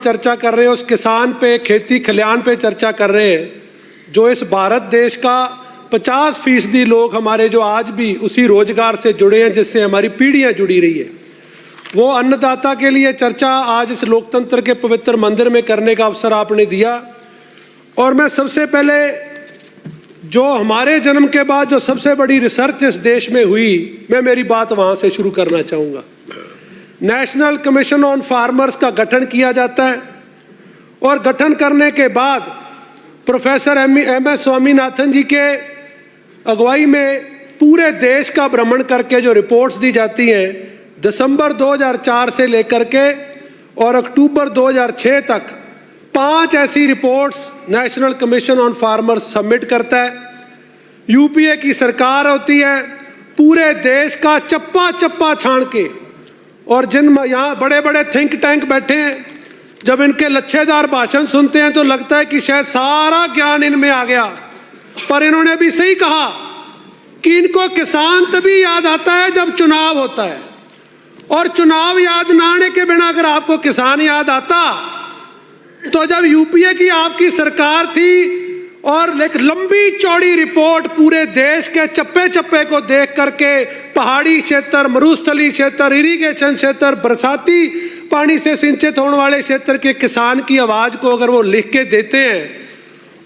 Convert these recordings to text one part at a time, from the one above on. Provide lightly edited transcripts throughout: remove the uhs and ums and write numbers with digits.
चर्चा कर रहे हैं उस किसान पे, खेती खलियान पे चर्चा कर रहे हैं जो इस भारत देश का 50% लोग हमारे जो आज भी उसी रोजगार से जुड़े हैं जिससे हमारी पीढ़ियां जुड़ी रही है। वो अन्नदाता के लिए चर्चा आज इस लोकतंत्र के पवित्र मंदिर में करने का अवसर आपने दिया। और मैं सबसे पहले जो हमारे जन्म के बाद जो सबसे बड़ी रिसर्च इस देश में हुई, मैं मेरी बात वहाँ से शुरू करना चाहूँगा। नेशनल कमीशन ऑन फार्मर्स का गठन किया जाता है और गठन करने के बाद प्रोफेसर एम.एस. स्वामीनाथन जी के अगुवाई में पूरे देश का भ्रमण करके जो रिपोर्ट्स दी जाती हैं, दिसंबर 2004 से लेकर के और अक्टूबर 2006 तक 5 ऐसी reports national commission on farmers submit करता है। यूपीए की सरकार होती है, पूरे देश का चप्पा चप्पा छान के, और जिन यहाँ बड़े बड़े थिंक टैंक बैठे हैं, जब इनके लच्छेदार भाषण सुनते हैं तो लगता है कि शायद सारा ज्ञान इनमें आ गया। पर इन्होंने भी सही कहा कि इनको किसान तभी याद आता है जब चुनाव होता है, और चुनाव याद ना आने के बिना अगर आपको किसान याद आता तो जब यूपीए की आपकी सरकार थी और एक लंबी चौड़ी रिपोर्ट पूरे देश के चप्पे चप्पे को देख करके, पहाड़ी क्षेत्र, मरुस्थली क्षेत्र, इरिगेशन क्षेत्र, बरसाती पानी से सिंचित होने वाले क्षेत्र के किसान की आवाज को अगर वो लिख के देते हैं,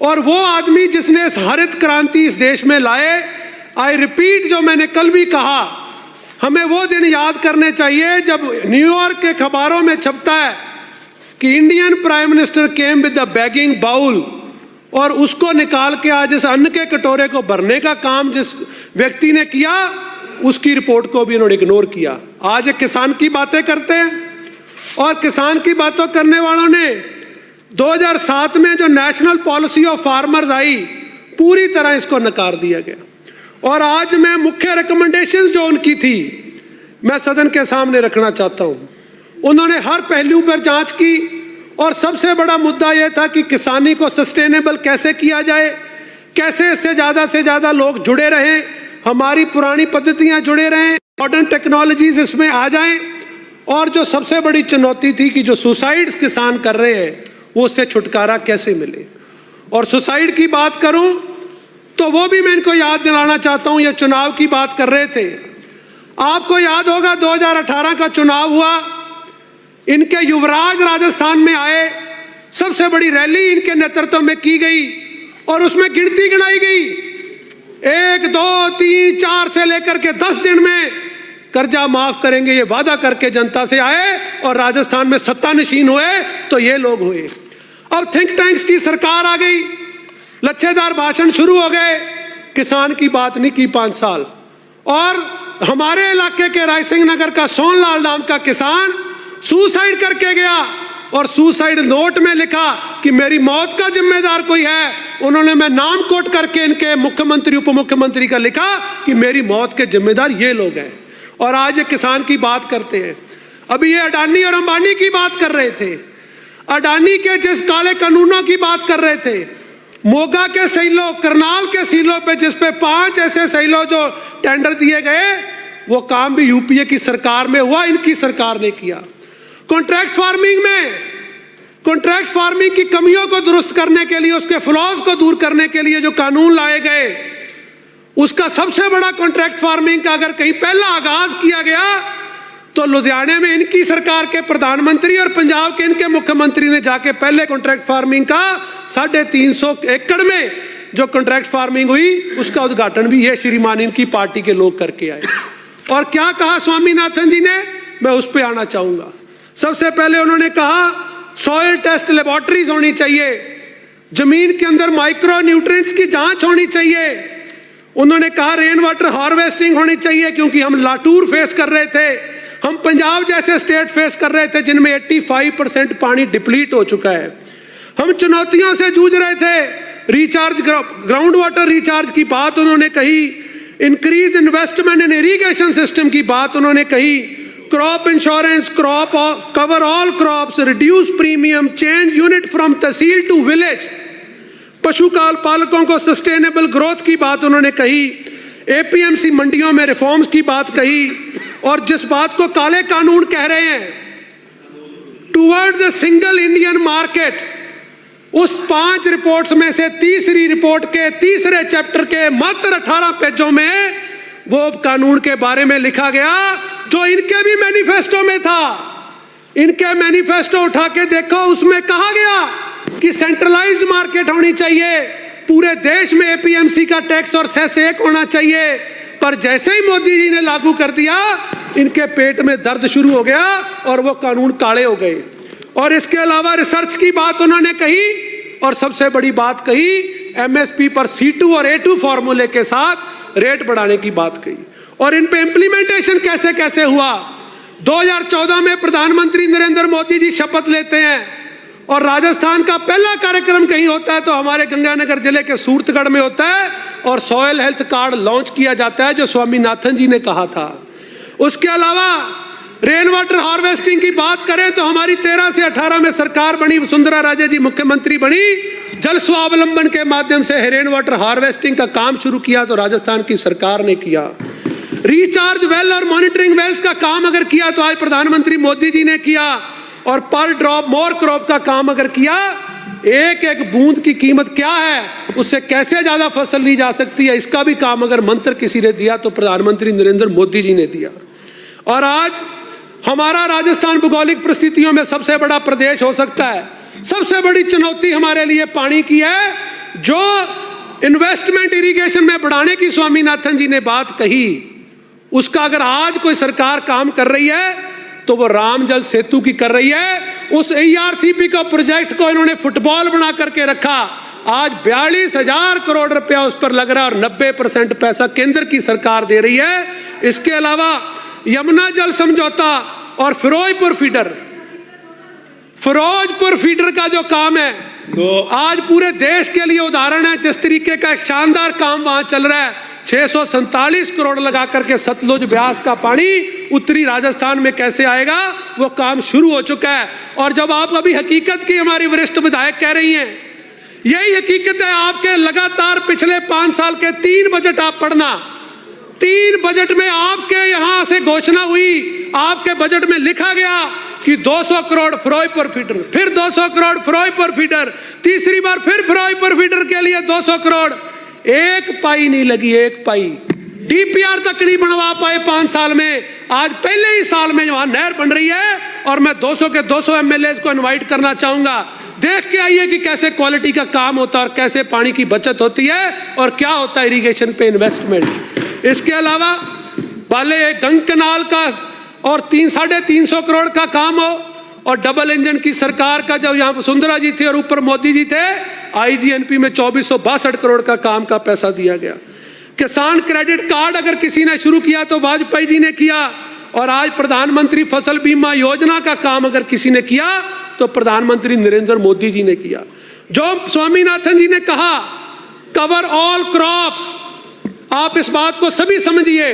और वो आदमी जिसने इस हरित क्रांति इस देश में लाए, आई रिपीट, जो मैंने कल भी कहा, हमें वो दिन याद करने चाहिए जब न्यूयॉर्क के अखबारों में छपता है कि Indian prime minister came with the begging bowl, और उसको निकाल के आज इस अन्न के कटोरे को भरने का काम जिस व्यक्ति ने किया, उसकी रिपोर्ट को भी इन्होंने इग्नोर किया। आज एक किसान की बातें करते हैं, और किसान की बातों करने वालों ने 2007 में जो नेशनल पॉलिसी ऑफ फार्मर्स आई, पूरी तरह इसको नकार दिया गया। और आज मैं मुख्य रिकमेंडेशंस जो उनकी थी, मैं सदन के सामने रखना चाहता हूँ। उन्होंने हर पहलू पर जांच की, और सबसे बड़ा मुद्दा यह था कि किसानी को सस्टेनेबल कैसे किया जाए, कैसे इससे ज़्यादा लोग जुड़े रहें, हमारी पुरानी पद्धतियां जुड़े रहें, मॉडर्न टेक्नोलॉजीज इसमें आ जाएं, और जो सबसे बड़ी चुनौती थी कि जो सुसाइड्स किसान कर रहे हैं वो उससे छुटकारा कैसे मिले। और सुसाइड की बात करूं तो वो भी मैं इनको याद दिलाना चाहता हूं। ये चुनाव की बात कर रहे थे, आपको याद होगा 2018 का चुनाव हुआ, इनके युवराज राजस्थान में आए, सबसे बड़ी रैली इनके नेतृत्व में की गई, और उसमें गिनती गिनाई गई, 1, 2, 3, 4 से लेकर के 10 दिन में कर्जा माफ करेंगे, ये वादा करके जनता से आए, और राजस्थान में सत्तानशीन हुए तो ये लोग हुए। अब थिंक टैंक्स की सरकार आ गई, लच्छेदार भाषण शुरू हो गए, किसान की बात नहीं की 5 साल। और हमारे इलाके के रायसिंह नगर का सोनलाल नाम का किसान सुसाइड करके गया, और सुसाइड नोट में लिखा कि मेरी मौत का जिम्मेदार कोई है। उन्होंने, मैं नाम कोट करके इनके मुख्यमंत्री उप मुख्यमंत्री का लिखा कि मेरी मौत के जिम्मेदार ये लोग हैं। और आज ये किसान की बात करते हैं। अभी ये अडानी और अंबानी की बात कर रहे थे, अडानी के जिस काले कानूनों की बात कर रहे थे, मोगा के सैलो, करनाल के सीलों पे जिस पे 5 ऐसे सैलो जो टेंडर दिए गए, वो काम भी यूपीए की सरकार में हुआ, इनकी सरकार ने किया। कॉन्ट्रैक्ट फार्मिंग में, कॉन्ट्रैक्ट फार्मिंग की कमियों को दुरुस्त करने के लिए, उसके फ्लॉज को दूर करने के लिए जो कानून लाए गए, उसका सबसे बड़ा कॉन्ट्रैक्ट फार्मिंग का अगर कहीं पहला आगाज किया गया तो लुधियाने में इनकी सरकार के प्रधानमंत्री और पंजाब के इनके मुख्यमंत्री ने जाके पहले कॉन्ट्रैक्ट फार्मिंग का 350 एकड़ में जो कॉन्ट्रैक्ट फार्मिंग हुई, उसका उद्घाटन भी ये श्रीमान इनकी पार्टी के लोग करके आए। और क्या कहा स्वामीनाथन जी ने, मैं उस पर आना चाहूंगा। सबसे पहले उन्होंने कहा सॉइल टेस्ट लेबोरेटरीज होनी चाहिए, जमीन के अंदर माइक्रो न्यूट्रिएंट्स की जांच होनी चाहिए। उन्होंने कहा रेन वाटर हार्वेस्टिंग होनी चाहिए, क्योंकि हम लाटूर फेस कर रहे थे, हम पंजाब जैसे स्टेट फेस कर रहे थे जिनमें 85% पानी डिप्लीट हो चुका है। हम चुनौतियों से जूझ रहे थे, रिचार्ज, ग्राउंड वाटर रिचार्ज की बात उन्होंने कही, increase investment in irrigation system की बात उन्होंने कही, crop insurance, crop cover all crops, reduce premium, change unit from tehsil to village, पशुपाल पालकों को सस्टेनेबल ग्रोथ की बात उन्होंने कही, एपीएमसी मंडियों में रिफॉर्म्स की बात कही। और जिस बात को काले कानून कह रहे हैं, toward the single Indian market. उस 5 रिपोर्ट्स में से तीसरी रिपोर्ट के तीसरे चैप्टर के मात्र 18 पेजों में वो कानून के बारे में लिखा गया जो इनके भी मैनिफेस्टो में था। इनके मैनिफेस्टो उठा के देखो, उसमें कहा गया कि सेंट्रलाइज्ड मार्केट होनी चाहिए, पूरे देश में एपीएमसी का टैक्स और सेस एक होना चाहिए। पर जैसे ही मोदी जी ने लागू कर दिया, इनके पेट में दर्द शुरू हो गया और वो कानून काले हो गए। और इसके अलावा रिसर्च की बात उन्होंने कही और सबसे बड़ी बात कही, एमएसपी पर C2 और A2 फॉर्मूले के साथ रेट बढ़ाने की बात कही। और इन पे इम्प्लीमेंटेशन कैसे कैसे हुआ। 2014 में प्रधानमंत्री नरेंद्र मोदी जी शपथ लेते हैं और राजस्थान का पहला कार्यक्रम कहीं होता है तो हमारे गंगानगर जिले के सूरतगढ़ में होता है और सॉयल हेल्थ कार्ड लॉन्च किया जाता है जो स्वामीनाथन जी ने कहा था। उसके अलावा रेन वाटर हार्वेस्टिंग की बात करें तो हमारी 13 से 18 में सरकार बनी, वसुंधरा राजे जी मुख्यमंत्री बनी, जल स्वावलंबन के माध्यम से रेन वाटर हार्वेस्टिंग का काम शुरू किया तो राजस्थान की सरकार ने किया। रिचार्ज वेल और मॉनिटरिंग वेल्स का काम अगर किया तो आज प्रधानमंत्री मोदी जी ने किया। और पर ड्रॉप मोर क्रॉप का काम अगर किया, एक एक बूंद की कीमत क्या है, उससे कैसे ज्यादा फसल ली जा सकती है, इसका भी काम अगर मंत्र किसी ने दिया तो प्रधानमंत्री नरेंद्र मोदी जी ने दिया। और आज हमारा राजस्थान भौगोलिक परिस्थितियों में सबसे बड़ा प्रदेश हो सकता है। सबसे बड़ी चुनौती हमारे लिए पानी की है। जो इन्वेस्टमेंट इरिगेशन में बढ़ाने की स्वामीनाथन जी ने बात कही, उसका अगर आज कोई सरकार काम कर रही है तो वो राम जल सेतु की कर रही है। उस ERCP का प्रोजेक्ट को इन्होंने फुटबॉल बना करके रखा। आज 42,000 करोड़ रुपया उस पर लग रहा है और 90% पैसा केंद्र की सरकार दे रही है। इसके अलावा यमुना जल समझौता और फिरोजपुर फीडर का जो काम है तो आज पूरे देश के लिए उदाहरण है। जिस तरीके का शानदार काम वहां चल रहा है, 647 करोड़ लगा करके सतलुज ब्यास का पानी उत्तरी राजस्थान में कैसे आएगा, वो काम शुरू हो चुका है। और जब आप अभी हकीकत की हमारी वरिष्ठ विधायक कह रही हैं, यही हकीकत है। आपके लगातार पिछले 5 साल के 3 बजट आप पढ़ना, 3 बजट में आपके यहां से घोषणा हुई, आपके बजट में लिखा गया कि 200 करोड़ फिरोजपुर फीडर, फिर 200 करोड़ फिरोजपुर फीडर, तीसरी बार फिर फिरोजपुर फीडर के लिए 200 करोड़। एक पाई नहीं लगी, एक पाई। DPR तक नहीं बनवा पाए 5 साल में। आज पहले ही साल में वहां नहर बन रही है और मैं 200 के 200 MLAs को इनवाइट करना चाहूंगा। देख के आइए कि कैसे क्वालिटी का काम होता है और कैसे पानी की बचत होती है और क्या होता है इरिगेशन पे इन्वेस्टमेंट। इसके अलावा वाले गंग कनाल का और 350 करोड़ का काम हो और डबल इंजन की सरकार का, जब यहाँ वसुंधरा जी थे और ऊपर मोदी जी थे, IGNP में 2462 करोड़ का काम का पैसा दिया गया। किसान क्रेडिट कार्ड अगर किसी ने शुरू किया तो वाजपेयी जी ने किया। और आज प्रधानमंत्री फसल बीमा योजना का काम अगर किसी ने किया तो प्रधानमंत्री नरेंद्र मोदी जी ने किया। जो स्वामीनाथन जी ने कहा कवर ऑल क्रॉप्स, आप इस बात को सभी समझिए।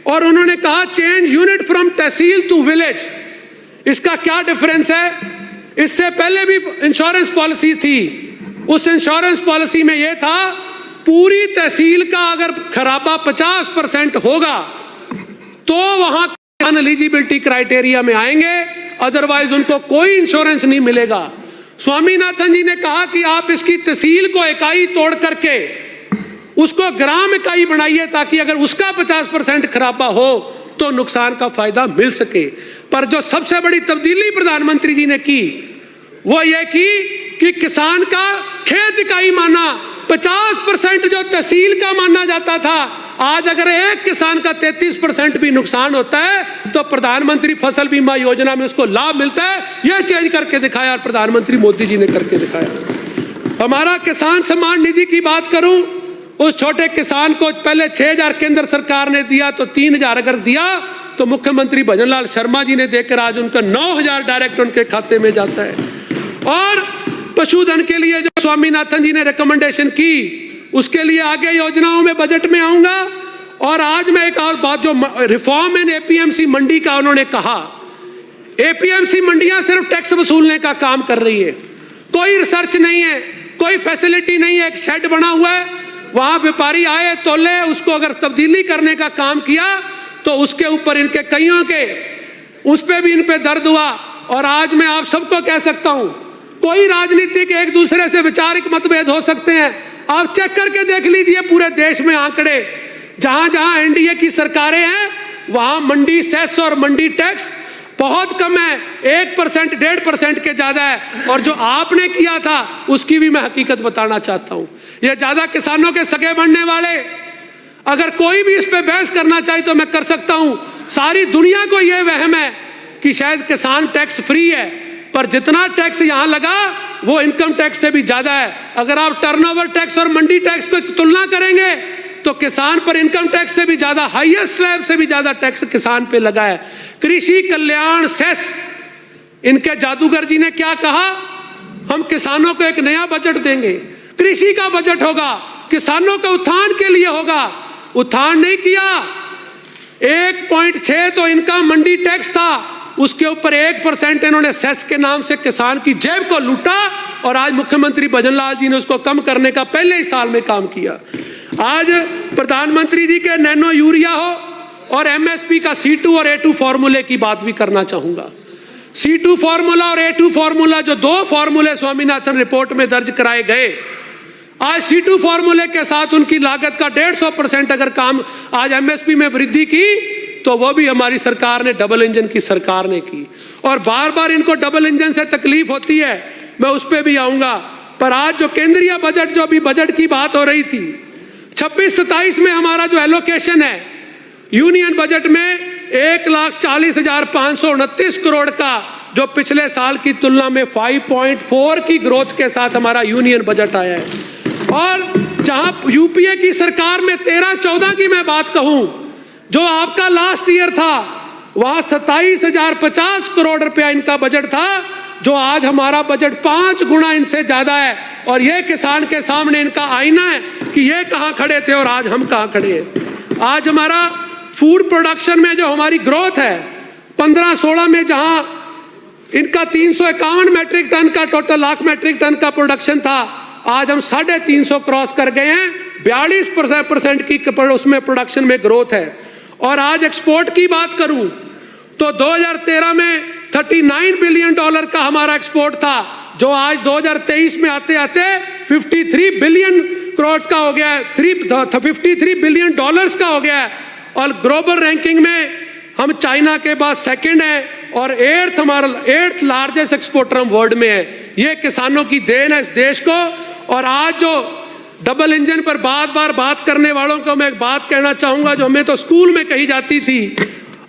और उन्होंने कहा change unit from tehsil to village. इसका क्या डिफरेंस है? इससे पहले भी इंश्योरेंस पॉलिसी थी। उस इंश्योरेंस पॉलिसी में यह था पूरी तहसील का अगर खराबा 50% होगा तो वहां एलिजिबिलिटी क्राइटेरिया में आएंगे, अदरवाइज उनको कोई इंश्योरेंस नहीं मिलेगा। स्वामीनाथन जी ने कहा कि आप इसकी तहसील को इकाई तोड़ करके उसको ग्राम इकाई बनाइए ताकि अगर उसका 50% खराबा हो तो नुकसान का फायदा मिल सके। पर जो सबसे बड़ी तब्दीली प्रधानमंत्री जी ने की वो ये की कि किसान का खेत इकाई माना 50% जो तहसील का माना जाता था, आज अगर एक किसान का 33% भी नुकसान होता है तो प्रधानमंत्री फसल बीमा योजना में उसको लाभ मिलता है। यह चेंज करके दिखाया और प्रधानमंत्री मोदी जी ने करके दिखाया। हमारा किसान सम्मान निधि की बात करूं, उस छोटे किसान को पहले 6,000 केंद्र सरकार ने दिया तो 3,000 अगर दिया तो मुख्यमंत्री भजनलाल शर्मा जी ने देकर आज उनका 9,000 डायरेक्ट उनके खाते में जाता है। और पशुधन के लिए जो स्वामीनाथन जी ने रिकमेंडेशन की उसके लिए आगे योजनाओं में बजट में आऊंगा। और आज मैं एक और बात, जो रिफॉर्म इन APMC मंडी का उन्होंने कहा, APMC मंडियां सिर्फ टैक्स वसूलने का काम कर रही है, कोई रिसर्च नहीं है, कोई फैसिलिटी नहीं है। एक शेड बना हुआ है, वहां व्यापारी आए तोले, उसको अगर तब्दीली करने का काम किया तो उसके ऊपर इनके कईयों के उस पे भी इन पे दर्द हुआ। और आज मैं आप सबको कह सकता हूं, कोई राजनीतिक एक दूसरे से वैचारिक मतभेद हो सकते हैं, आप चेक करके देख लीजिए पूरे देश में आंकड़े, जहां जहां एनडीए की सरकारें हैं वहां मंडी सेस और मंडी टैक्स बहुत कम है, 1% 1.5% के ज्यादा है। और जो आपने किया था उसकी भी मैं हकीकत बताना चाहता हूं। ये ज्यादा किसानों के सगे बनने वाले, अगर कोई भी इस पे बहस करना चाहे तो मैं कर सकता हूं। सारी दुनिया को यह वहम है कि शायद किसान टैक्स फ्री है, पर जितना टैक्स यहां लगा वो इनकम टैक्स से भी ज्यादा है। अगर आप टर्नओवर टैक्स और मंडी टैक्स को तुलना करेंगे तो किसान पर इनकम टैक्स से भी ज्यादा, हाईएस्ट स्लैब से भी ज्यादा टैक्स किसान पे लगा है। कृषि कल्याण सेस, इनके जादूगर जी ने क्या कहा, हम किसानों को एक नया बजट देंगे, कृषि का बजट होगा, किसानों के उत्थान के लिए होगा। उत्थान नहीं किया। 1.6 तो इनका मंडी टैक्स था, उसके ऊपर 1% इन्होंने सेस के नाम से किसान की जेब को लूटा, और आज मुख्यमंत्री भजनलाल जी ने उसको कम करने का पहले ही साल में काम किया। आज प्रधानमंत्री जी के नैनो यूरिया हो और एमएसपी का C2 और A2 फॉर्मूले की बात भी करना चाहूंगा। C2 फॉर्मूला और A2 फॉर्मूला, जो दो फॉर्मूले स्वामीनाथन रिपोर्ट में दर्ज कराए गए, आज C2 फॉर्मूले के साथ उनकी लागत का 150% अगर काम आज एमएसपी में वृद्धि की, तो वो भी हमारी सरकार ने, डबल इंजन की सरकार ने की। और बार बार इनको डबल इंजन से तकलीफ होती है, मैं उस पर भी आऊंगा। पर आज जो केंद्रीय बजट, जो अभी बजट की बात हो रही थी, 26-27 में हमारा जो एलोकेशन है यूनियन बजट में 1,40,529 करोड़ का, जो पिछले साल की तुलना में 5.4 की ग्रोथ के साथ हमारा यूनियन बजट आया है। और जहां यूपीए की सरकार में 13-14 की मैं बात कहूं, जो आपका लास्ट ईयर था, वहां 27,050 करोड़ रुपया इनका बजट था, जो आज हमारा बजट 5 गुना इनसे ज्यादा है। और ये किसान के सामने इनका आईना है कि ये कहां खड़े थे और आज हम कहां खड़े हैं। आज हमारा फूड प्रोडक्शन में जो हमारी ग्रोथ है, 15-16 में जहां इनका 351 मैट्रिक टन का टोटल लाख मैट्रिक टन का प्रोडक्शन था, आज हम 350 क्रॉस कर गए हैं। 42% की उसमें प्रोडक्शन में ग्रोथ है। और आज एक्सपोर्ट की बात करूं तो 2013 में $39 बिलियन का हमारा एक्सपोर्ट था, जो आज 2023 में आते आते 53 बिलियन करोड़ का हो गया है, 53 बिलियन डॉलर्स का हो गया है। और ग्लोबल रैंकिंग में हम चाइना के बाद सेकंड है और 8th लार्जेस्ट एक्सपोर्टर हम वर्ल्ड में है। ये किसानों की देन है इस देश को। और आज जो डबल इंजन पर बार बात करने वालों को मैं एक बात कहना चाहूंगा, जो हमें तो स्कूल में कही जाती थी,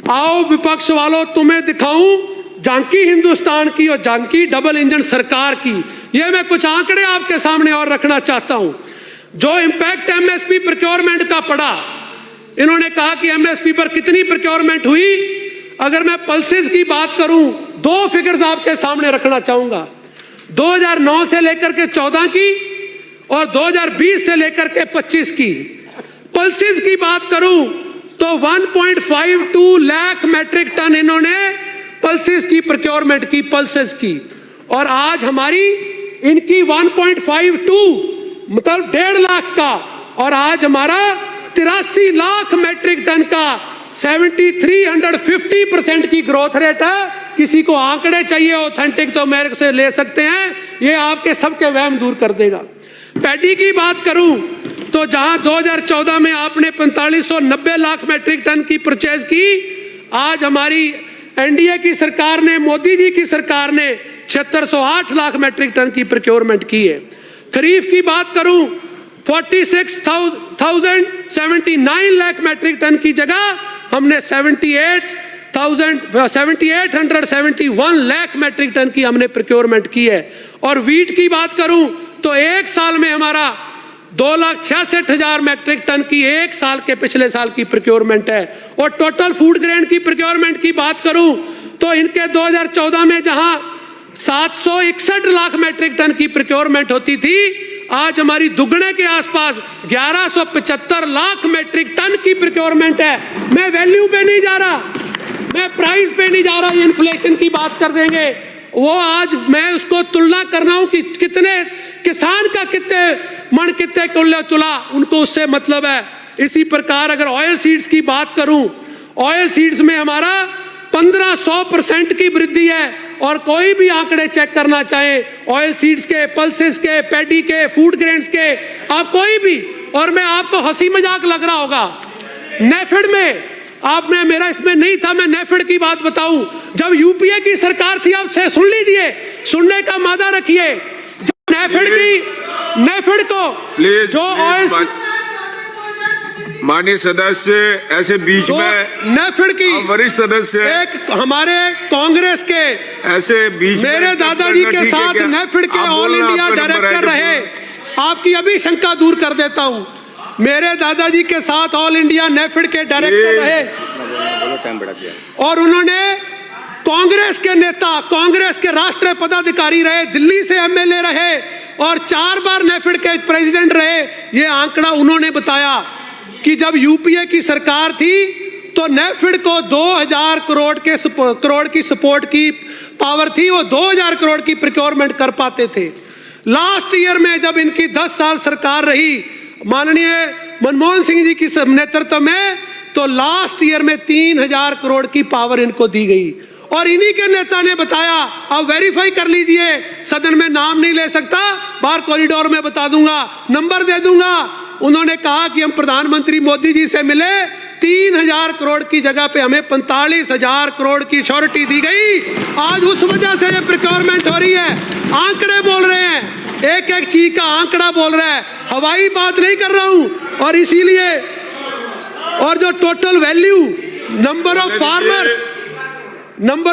आओ विपक्ष वालों तुम्हें दिखाऊं झांकी हिंदुस्तान की और झांकी डबल इंजन सरकार की। ये मैं कुछ आंकड़े आपके सामने और रखना चाहता हूं। जो इंपैक्ट एमएसपी प्रोक्योरमेंट का पड़ा, इन्होंने कहा कि एमएसपी पर कितनी प्रोक्योरमेंट हुई। अगर मैं पल्सेस की बात करूं, 2 फिगर्स आपके सामने रखना चाहूंगा, 2009 से लेकर के 14 की और 2020 से लेकर के 25 की। पल्सेस की बात करूं तो 1.52 लाख मैट्रिक टन इन्होंने पल्सेस की प्रोक्योरमेंट की, पल्सेस की। और आज हमारी इनकी 1.52 मतलब 1.5 लाख का, और आज हमारा 83 लाख मैट्रिक टन का 7350% की ग्रोथ रेट है। किसी को आंकड़े चाहिए ऑथेंटिक तो मेरे से ले सकते हैं, ये आपके सबके वहम दूर कर देगा। पैडी की बात करूं तो जहां 2014 में आपने 4590 लाख मैट्रिक टन की परचेज की, आज हमारी एनडीए की सरकार ने, मोदी जी की सरकार ने 7608 लाख मैट्रिक टन की प्रोक्योरमेंट की है। खरीफ की बात करूं 46,079 लाख मैट्रिक टन की जगह हमने 7,871 लाख मैट्रिक टन की हमने प्रोक्योरमेंट की है। और वीट की बात करूं तो एक साल में हमारा 2,66,000 मैट्रिक टन की एक साल के पिछले साल की प्रोक्योरमेंट है। और टोटल फूड ग्रेन की प्रोक्योरमेंट की बात करूं तो इनके 2014 में जहां 761 लाख मैट्रिक टन की प्रोक्योरमेंट होती थी, आज हमारी दुगने के आसपास 1175 लाख मैट्रिक टन की प्रोक्योरमेंट है। मैं वैल्यू पे नहीं जा रहा, मैं प्राइस पे नहीं जा रहा, ये इन्फ्लेशन की बात कर देंगे। वो आज मैं उसको तुलना कर रहा हूं कि कितने किसान का कितने मन कितने कुल्ले चुला, उनको उससे मतलब है। इसी प्रकार अगर ऑयल सीड्स की बात करूं, ऑयल सीड्स में हमारा 1500% की वृद्धि है और कोई भी आंकड़े चेक करना चाहे, ऑयल सीड्स के, पल्सेस के, पैडी के, फूड ग्रेन्स के, आप कोई भी, और मैं आपको हंसी मजाक लग रहा होगा, नेफेड में आपने, मेरा इसमें नहीं था, मैं नेफेड की बात बताऊं, जब यूपीए की सरकार थी, आप से सुन लीजिए, सुनने का मादा रखिए, जब नेफेड को जो ऑयल, माननीय सदस्य ऐसे बीच में नेफेड की वरिष्ठ सदस्य एक हमारे कांग्रेस के ऐसे बीच मेरे दादाजी के साथ नेफेड के ऑल इंडिया डायरेक्टर रहे, आपकी अभी शंका दूर कर देता हूं, मेरे दादाजी के साथ ऑल इंडिया नेफेड के डायरेक्टर रहे और उन्होंने कांग्रेस के नेता, कांग्रेस के राष्ट्रीय पदाधिकारी रहे, दिल्ली से एमएलए रहे और 4 बार नेफेड के प्रेसिडेंट रहे। ये आंकड़ा उन्होंने बताया कि जब यूपीए की सरकार थी तो नेफेड को 2000 करोड़ की सपोर्ट की पावर थी, वो 2000 करोड़ की प्रोक्योरमेंट कर पाते थे। लास्ट ईयर में जब इनकी 10 साल सरकार रही माननीय मनमोहन सिंह जी की नेतृत्व में, तो लास्ट ईयर में 3000 करोड़ की पावर इनको दी गई और इन्हीं के नेता ने बताया, अब वेरीफाई कर लीजिए, सदन में नाम नहीं ले सकता, बाहर कॉरिडोर में बता दूंगा, नंबर दे दूंगा, उन्होंने कहा कि हम प्रधानमंत्री मोदी जी से मिले, 3000 करोड़ की जगह पे हमें 45,000 करोड़ की श्योरिटी दी गई। आज उस वजह से ये प्रोक्योरमेंट हो रही है। आंकड़े बोल रहे हैं, एक एक चीज का आंकड़ा बोल रहा है, हवाई बात नहीं कर रहा हूं। और इसीलिए, और जो total value number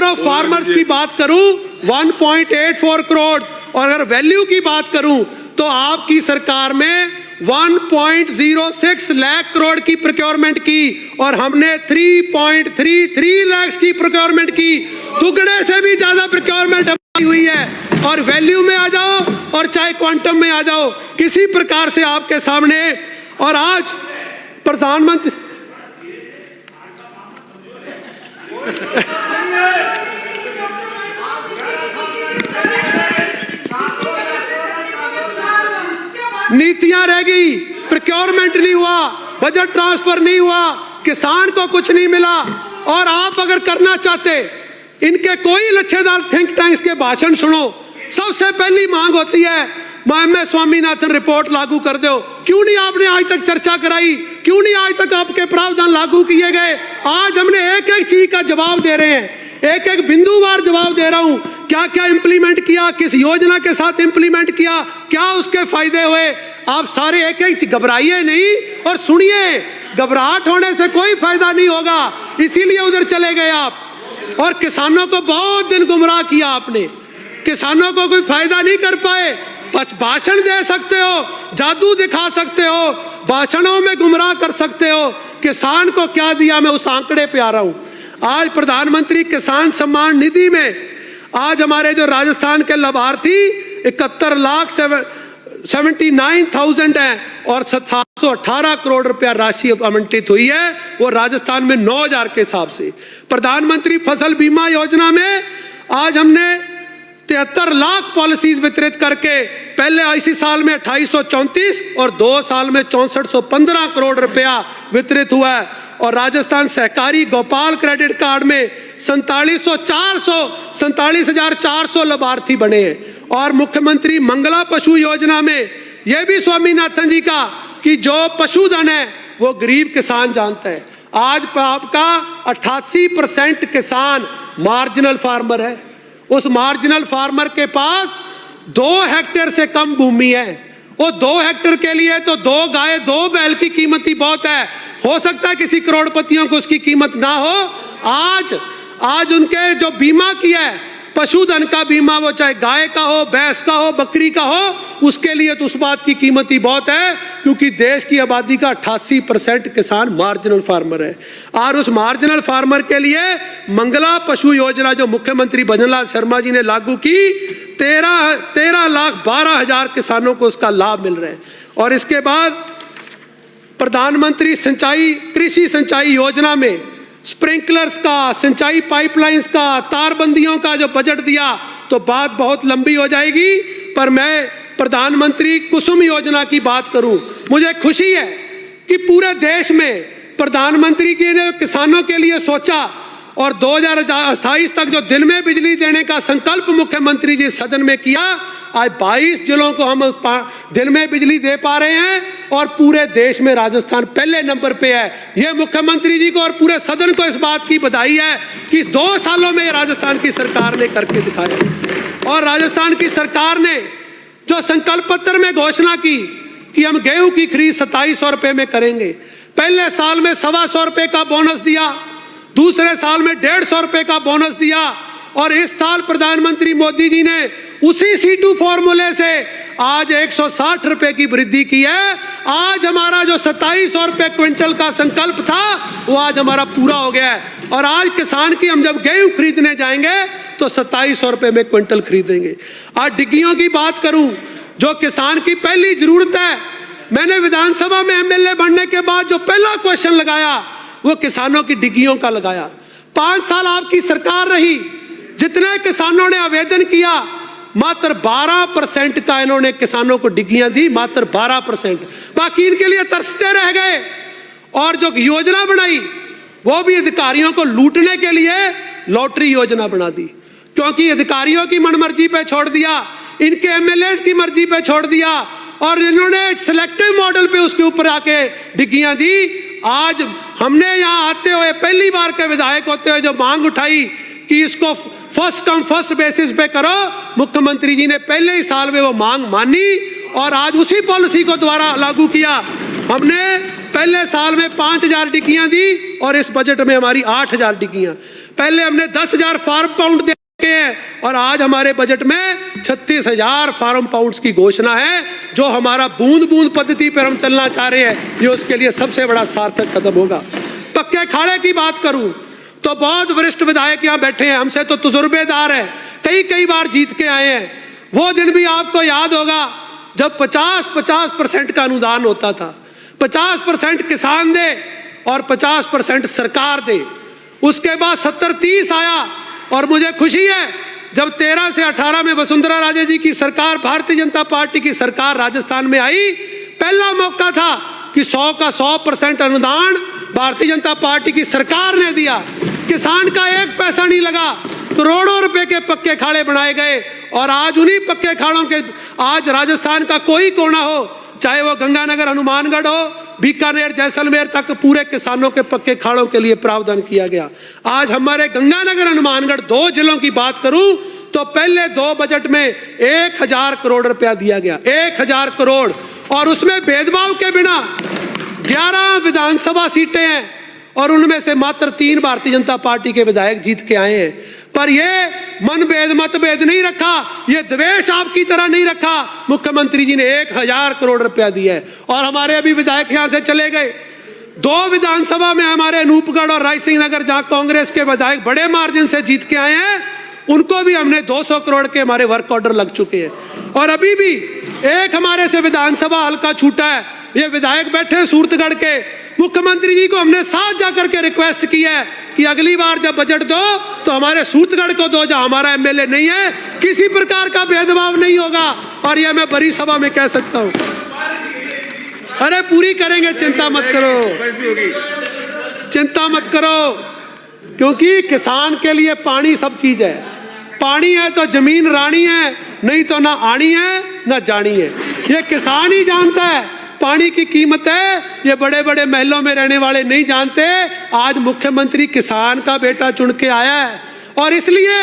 of farmers की बात करूं 1.84 करोड़, और अगर वैल्यू की बात करूं तो आपकी सरकार में 1.06 लाख करोड़ की प्रोक्योरमेंट की और हमने 3.33 लाख की प्रोक्योरमेंट की, दुगने से भी ज्यादा प्रोक्योरमेंट हमारी हुई है। और वैल्यू में आ जाओ और चाहे क्वांटम में आ जाओ, किसी प्रकार से आपके सामने। और आज प्रधानमंत्री नीतियां रह गई, प्रोक्योरमेंट नहीं हुआ, बजट ट्रांसफर नहीं हुआ, किसान को कुछ नहीं मिला। और आप अगर करना चाहते, इनके कोई लच्छेदार थिंक टैंक्स के भाषण सुनो, सबसे पहली मांग होती है MS स्वामीनाथन रिपोर्ट लागू कर दो। क्यों नहीं आपने आज तक चर्चा कराई, क्यों नहीं आज तक आपके प्रावधान लागू किए गए? आज हमने एक एक चीज का जवाब दे रहे हैं, एक एक बिंदुवार जवाब दे रहा हूं, क्या क्या इंप्लीमेंट किया, किस योजना के साथ इंप्लीमेंट किया, क्या उसके फायदे हुए। आप सारे एक एक, घबराइए नहीं और सुनिए, घबराहट होने से कोई फायदा नहीं होगा, इसीलिए उधर चले गए आप। और किसानों को बहुत दिन गुमराह किया आपने, किसानों को कोई फायदा नहीं कर पाए। भाषण दे सकते हो, जादू दिखा सकते हो, भाषणों में गुमराह कर सकते हो, किसान को क्या दिया, मैं उस आंकड़े पे आ रहा हूं। आज प्रधानमंत्री किसान सम्मान निधि में आज हमारे जो राजस्थान के लाभार्थी 71,79,000 हैं और 718 करोड़ रुपया राशि आवंटित हुई है, वो राजस्थान में 9,000 के हिसाब से। प्रधानमंत्री फसल बीमा योजना में आज हमने 73 लाख पॉलिसीज वितरित करके, पहले इसी साल में 2834 और 2 साल में 6415 करोड़ रुपया वितरित हुआ है। और राजस्थान सहकारी गोपाल क्रेडिट कार्ड में 47,400 लाभार्थी बने हैं। और मुख्यमंत्री मंगला पशु योजना में यह भी स्वामीनाथन जी का कि जो पशुधन है वो गरीब किसान जानता है। आज आपका 88% किसान मार्जिनल फार्मर है। उस मार्जिनल फार्मर के पास 2 हेक्टेयर से कम भूमि है, वो 2 हेक्टेयर के लिए तो 2 गाय 2 बैल की कीमत ही बहुत है। हो सकता है किसी करोड़पतियों को उसकी कीमत ना हो। आज उनके जो बीमा किया है, पशुधन का बीमा, वो चाहे गाय का हो, भैंस का हो, बकरी का हो, उसके लिए तो उस बात की कीमत ही बहुत है, क्योंकि देश की आबादी का 88% किसान मार्जिनल फार्मर है। और उस मार्जिनल फार्मर के लिए मंगला पशु योजना जो मुख्यमंत्री भजनलाल शर्मा जी ने लागू की, 13,12,000 किसानों को उसका लाभ मिल रहा है। और इसके बाद प्रधानमंत्री कृषि सिंचाई योजना में स्प्रिंकलर्स का, सिंचाई पाइपलाइंस का, तारबंदियों का जो बजट दिया, तो बात बहुत लंबी हो जाएगी। पर मैं प्रधानमंत्री कुसुम योजना की बात करूं, मुझे खुशी है कि पूरे देश में प्रधानमंत्री जी ने किसानों के लिए सोचा और 2028 तक जो दिन में बिजली देने का संकल्प मुख्यमंत्री जी सदन में किया, आज 22 जिलों को हम दिन में बिजली दे पा रहे हैं और पूरे देश में राजस्थान पहले नंबर पे है। ये मुख्यमंत्री जी को और पूरे सदन को इस बात की बधाई है कि 2 सालों में राजस्थान की सरकार ने करके दिखाया। और राजस्थान की सरकार ने जो संकल्प पत्र में घोषणा की कि हम गेहूं की खरीद 2700 रुपए में करेंगे, पहले साल में 125 रुपए का बोनस दिया, दूसरे साल में 150 रुपए का बोनस दिया, और इस साल प्रधानमंत्री मोदी जी ने उसी C2 फॉर्मूले से आज 160 रुपए की वृद्धि की है। आज हमारा जो 2700 रुपए क्विंटल का संकल्प था वो आज हमारा पूरा हो गया है। और आज किसान की हम जब गेहूं खरीदने जाएंगे तो 2700 रुपए में क्विंटल खरीदेंगे। आज डिग्गियों की बात करूं, जो किसान की पहली जरूरत है, मैंने विधानसभा में MLA बनने के बाद जो पहला क्वेश्चन लगाया वो किसानों की डिग्गियों का लगाया। 5 साल आपकी सरकार रही, जितने किसानों ने आवेदन किया मात्र 12% का इन्होंने किसानों को डिग्गियां दी, मात्र 12%। बाकी इनके लिए तरसते रह गए। और जो योजना बनाई वो भी अधिकारियों को लूटने के लिए लॉटरी योजना बना दी, क्योंकि अधिकारियों की मनमर्जी पे छोड़ दिया, इनके MLAs की मर्जी पे छोड़ दिया, और इन्होंने सिलेक्टिव मॉडल पे उसके ऊपर आके डिग्गियां दी। आज हमने यहाँ आते हुए पहली बार के विधायक होते हुए जो मांग उठाई कि इसको फर्स्ट कम फर्स्ट बेसिस पे करो, मुख्यमंत्री जी ने पहले ही साल में वो मांग मानी और आज उसी पॉलिसी को दोबारा लागू किया। हमने पहले साल में 5000 डिग्गियां दी और इस बजट में हमारी 8000 डिग्गियां। पहले हमने 10,000 फार्म पाउंड दे हैं और आज हमारे बजट में 36,000 फार्म पाउंड्स की घोषणा है। जो हमारा बूंद बूंद पद्धति पर हम चलना चाह रहे हैं, ये उसके लिए सबसे बड़ा सार्थक कदम होगा। पक्के खाड़े की बात करूं तो बहुत वरिष्ठ विधायक यहाँ बैठे हैं, हमसे तो तजुर्बेदार है, कई बार जीत के आए हैं। वो दिन भी आपको याद होगा जब 50% का अनुदान होता था, 50% किसान दे और 50% सरकार दे। उसके बाद 70-30 आया और मुझे खुशी है जब 13 से 18 में वसुंधरा राजे जी की सरकार, भारतीय जनता पार्टी की सरकार राजस्थान में आई, पहला मौका था कि 100 का 100% अनुदान भारतीय जनता पार्टी की सरकार ने दिया। किसान का एक पैसा नहीं लगा, करोड़ों रुपए के पक्के खाड़े बनाए गए और आज उन्हीं पक्के खाड़ों के आज राजस्थान का कोई कोना हो, चाहे वो गंगानगर हनुमानगढ़ हो, बीकानेर जैसलमेर तक, पूरे किसानों के पक्के खाड़ों के लिए प्रावधान किया गया। आज हमारे गंगानगर हनुमानगढ़ 2 जिलों की बात करूं तो पहले 2 बजट में 1000 करोड़ रुपया दिया गया, 1000 करोड़, और उसमें भेदभाव के बिना 11 विधानसभा सीटें हैं और उनमें से मात्र 3 भारतीय जनता पार्टी के विधायक जीत के आए हैं। पर ये मनभेद मतभेद नहीं रखा, ये द्वेष आपकी तरह नहीं रखा। मुख्यमंत्री जी ने 1000 करोड़ रुपया दिया है और हमारे अभी विधायक यहां से चले गए। 2 विधानसभा में हमारे अनूपगढ़ और रायसिंह नगर जहां कांग्रेस के विधायक बड़े मार्जिन से जीत के आए हैं, उनको भी हमने 200 करोड़ के हमारे वर्क ऑर्डर लग चुके हैं। और अभी भी एक हमारे से विधानसभा हल्का छूटा है, ये विधायक बैठे हैं सूरतगढ़ के। मुख्यमंत्री जी को हमने साथ जाकर के रिक्वेस्ट की है कि अगली बार जब बजट दो तो हमारे सूरतगढ़ को दो, जहां हमारा MLA नहीं है। किसी प्रकार का भेदभाव नहीं होगा और यह मैं बड़ी सभा में कह सकता हूं। अरे पूरी करेंगे, चिंता मत करो, चिंता मत करो, क्योंकि किसान के लिए पानी सब चीज है। पानी है तो जमीन रानी है, नहीं तो ना आनी है ना जानी है। ये किसान ही जानता है पानी की कीमत है, ये बड़े बड़े महलों में रहने वाले नहीं जानते। आज मुख्यमंत्री किसान का बेटा चुन के आया है और इसलिए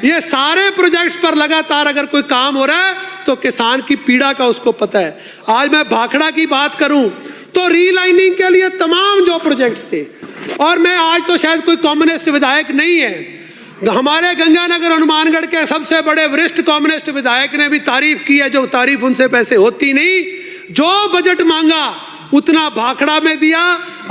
ये सारे प्रोजेक्ट्स पर लगातार अगर कोई काम हो रहा है तो किसान की पीड़ा का उसको पता है। आज मैं भाखड़ा की बात करूं तो रीलाइनिंग के लिए तमाम जो प्रोजेक्ट्स थे, और मैं आज तो शायद कोई कम्युनिस्ट विधायक नहीं है, हमारे गंगानगर हनुमानगढ़ के सबसे बड़े वरिष्ठ कम्युनिस्ट विधायक ने भी तारीफ की है, जो तारीफ उनसे पैसे होती नहीं। जो बजट मांगा उतना भाखड़ा में दिया।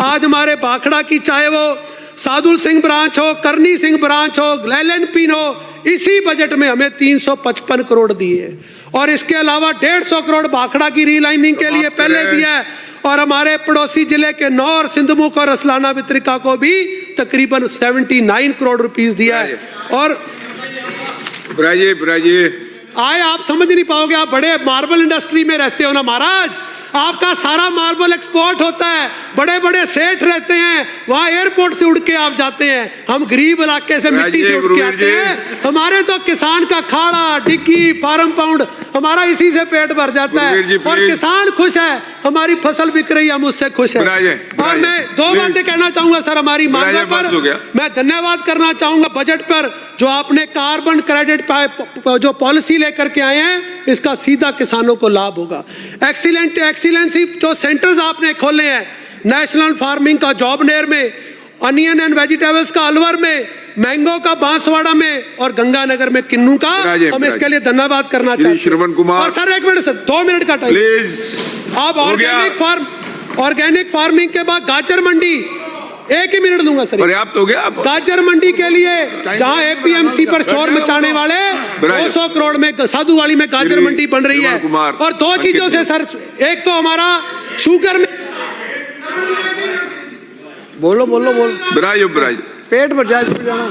आज हमारे भाखड़ा की, चाहे वो सादुल सिंह ब्रांच हो, करनी सिंह ब्रांच हो, ग्लेलन पिन हो, इसी बजट में हमें 355 करोड़ दिए और इसके अलावा 150 करोड़ भाखड़ा की रीलाइनिंग के लिए पहले दिया है। और हमारे पड़ोसी जिले के नौर, सिंधमुख और रसलाना वितरिका को भी तकरीबन 79 करोड़ रुपीस दिया है। और ब्राजे आए आप समझ नहीं पाओगे, आप बड़े मार्बल इंडस्ट्री में रहते हो ना महाराज। आपका सारा मार्बल एक्सपोर्ट होता है, बड़े बड़े सेठ रहते हैं, वहां एयरपोर्ट से उड़ के आप जाते हैं। हम गरीब इलाके से मिट्टी से उड़ के आते हैं। हमारे तो किसान का खाड़ा, डिग्गी, फार्म पाउंड, हमारा इसी से पेट भर जाता है और किसान खुश है, हमारी फसल बिक रही है, हम उससे खुश है। और मैं दो बातें कहना चाहूंगा सर हमारी मांगों पर। मैं धन्यवाद करना चाहूंगा बजट पर, जो आपने कार्बन क्रेडिट जो पॉलिसी लेकर के आए हैं, इसका सीधा किसानों को लाभ होगा। एक्सीलेंसी जो सेंटर्स आपने खोले हैं, नेशनल फार्मिंग का जॉबनेर में, अनियन एंड वेजिटेबल्स का अलवर में, मैंगो का बांसवाड़ा में और गंगानगर में किन्नू का, हम इसके लिए धन्यवाद करना चाहते हैं। श्रवण कुमार, और सर एक मिनट सर, 2 मिनट का टाइम प्लीज। अब ऑर्गेनिक फार्मिंग के बाद गाजर मंडी, 1 ही मिनट दूंगा सर। पर्याप्त हो गया। गाजर मंडी के लिए जहां एपीएमसी पर शोर मचाने वाले 200 करोड़ में साधुवाली में गाजर मंडी बन रही है। और 2 चीजों से सर, एक तो हमारा शुगर में, बोलो ब्राइयो पेट भर जाए जाना।